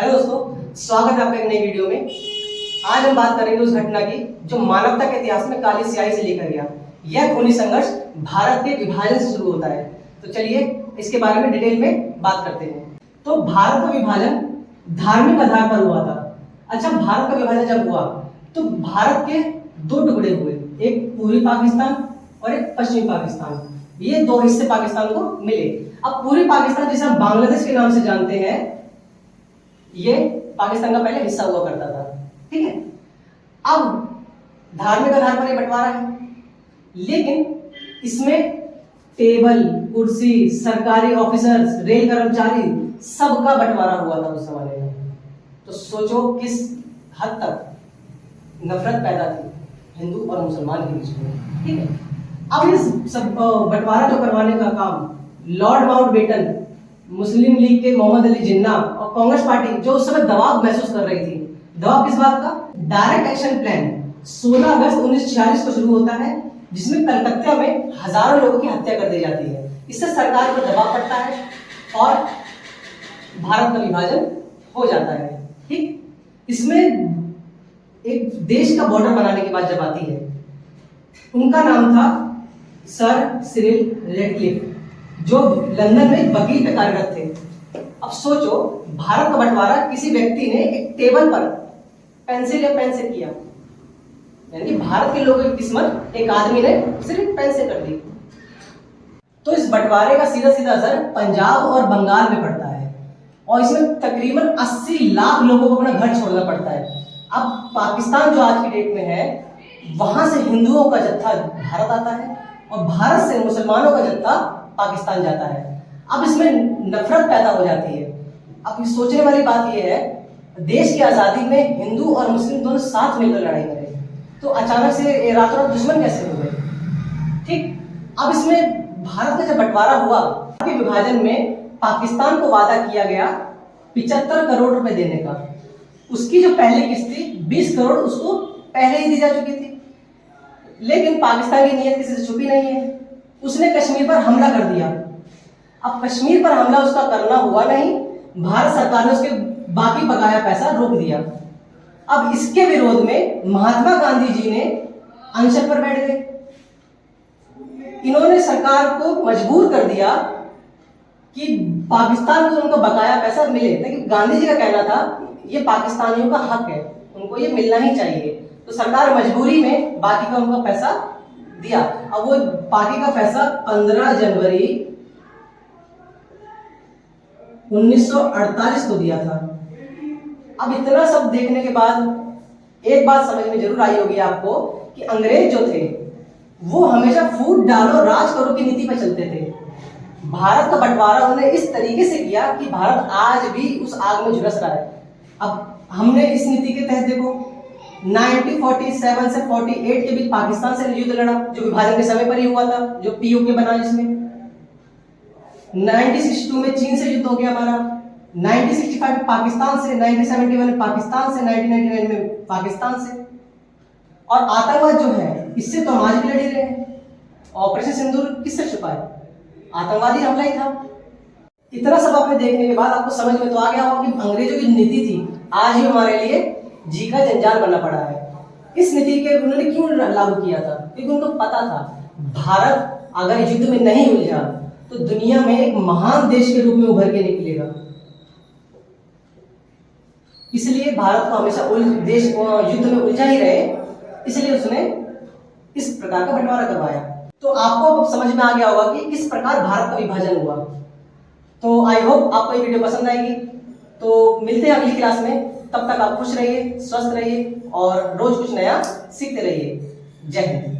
Hello दोस्तों, स्वागत है आपका एक नई वीडियो में। आज हम बात करेंगे उस घटना की जो मानवता के इतिहास में काली स्याही से लेकर गया। यह खूनी संघर्ष भारत के विभाजन से शुरू होता है। तो चलिए इसके बारे में डिटेल में बात करते हैं। तो भारत का विभाजन धार्मिक आधार पर हुआ था। अच्छा, भारत का विभाजन जब हुआ तो भारत के दो टुकड़े हुए, एक पूर्वी पाकिस्तान और एक पश्चिमी पाकिस्तान। ये दो हिस्से पाकिस्तान को मिले। अब पूर्वी पाकिस्तान जिसे हम बांग्लादेश के नाम से जानते हैं, ये पाकिस्तान का पहले हिस्सा हुआ करता था। ठीक है, अब धार्मिक आधार पर ये बंटवारा है, लेकिन इसमें टेबल, कुर्सी, सरकारी ऑफिसर्स, रेल कर्मचारी, सबका बंटवारा हुआ था उस जमाने में। तो सोचो किस हद तक नफरत पैदा थी हिंदू और मुसलमान के बीच में। ठीक है, अब इस सब बंटवारा जो करवाने का काम लॉर्ड माउंटबेटन, मुस्लिम लीग के मोहम्मद अली जिन्ना और कांग्रेस पार्टी जो उस समय दबाव महसूस कर रही थी। दबाव किस बात का? डायरेक्ट एक्शन प्लान 16 अगस्त 1946 को शुरू होता है, जिसमें कलकत्ता में हजारों लोगों की हत्या कर दी जाती है। इससे सरकार पर दबाव पड़ता है और भारत का विभाजन हो जाता है। ठीक, इसमें एक देश का बॉर्डर बनाने की बात जब आती है, उनका नाम था सर सिरिल रेडक्लिफ, जो लंदन में एक वकील पे कार्यरत थे। अब सोचो, भारत का बंटवारा किसी व्यक्ति ने एक टेबल पर पेंसिल या पेन से किया, यानी भारत के लोगों की किस्मत एक आदमी ने सिर्फ पेन से कर दी। तो इस बंटवारे का सीधा सीधा असर पंजाब और बंगाल में पड़ता है और इसमें तकरीबन 80 लाख लोगों को अपना घर छोड़ना पड़ता है। अब पाकिस्तान जो आज की डेट में है, वहां से हिंदुओं का जत्था भारत आता है और भारत से मुसलमानों का जत्था पाकिस्तान जाता है। अब इसमें नफरत पैदा हो जाती है। अब सोचने वाली बात यह है, देश की आजादी में हिंदू और मुस्लिम दोनों साथ मिलकर लड़ाई करें, तो अचानक से रातों रात दुश्मन कैसे हो गए? ठीक, अब इसमें भारत का जब बंटवारा हुआ, के विभाजन में पाकिस्तान को वादा किया गया 75 करोड़ रुपए देने का। उसकी जो पहली किस्त थी 20 करोड़ उसको पहले ही दी जा चुकी थी, लेकिन पाकिस्तान की नीयत किसी से छुपी नहीं है। उसने कश्मीर पर हमला कर दिया। अब कश्मीर पर हमला उसका करना हुआ नहीं, भारत सरकार ने उसके बाकी बकाया पैसा रोक दिया। अब इसके विरोध में महात्मा गांधी जी ने अनशन पर बैठ गए। इन्होंने सरकार को मजबूर कर दिया कि पाकिस्तान को उनका बकाया पैसा मिले, लेकिन गांधी जी का कहना था ये पाकिस्तानियों का हक है, उनको ये मिलना ही चाहिए। तो सरकार मजबूरी में बाकी का उनका पैसा दिया। अब वो बाकी का पैसा 15 जनवरी 1948 को दिया था। अब इतना सब देखने के बाद एक बात समझ में जरूर आई होगी आपको कि अंग्रेज जो थे वो हमेशा फूट डालो राज करो की नीति पर चलते थे। भारत का बंटवारा उन्होंने इस तरीके से किया कि भारत आज भी उस आग में झुलस रहा है। अब हमने इस नीति के तहत देखो 1947 से 48 के बीच पाकिस्तान से युद्ध लड़ा, जो विभाजन के समय पर ही हुआ था, जो पीओके बना जिसमें। 1962 में चीन से युद्ध हो गया हमारा, 1965 में पाकिस्तान से, 1971 में पाकिस्तान से, 1999 में पाकिस्तान से। और आतंकवाद जो है इससे तो हम आज भी लड़ ही रहे हैं। ऑपरेशन सिंदूर किससे छुपा है? आतंकवादी हमला ही था। इतना सब आपने देखने के बाद आपको समझ में तो आ गया होगा कि अंग्रेजों की नीति थी आज भी हमारे लिए जी का जंजाल बनना पड़ा है। इस नीति के उन्होंने क्यों लागू किया था? क्योंकि उनको पता था भारत अगर युद्ध में नहीं उलझा तो दुनिया में एक महान देश के रूप में उभर के निकलेगा। इसलिए भारत को हमेशा देश युद्ध में उलझा ही रहे, इसलिए उसने इस प्रकार का बंटवारा करवाया। तो आपको समझ में आ गया होगा कि किस प्रकार भारत का विभाजन हुआ। तो आई होप आपको ये वीडियो पसंद आएगी। तो मिलते हैं अगली क्लास में, तब तक आप खुश रहिए, स्वस्थ रहिए और रोज कुछ नया सीखते रहिए। जय हिंद।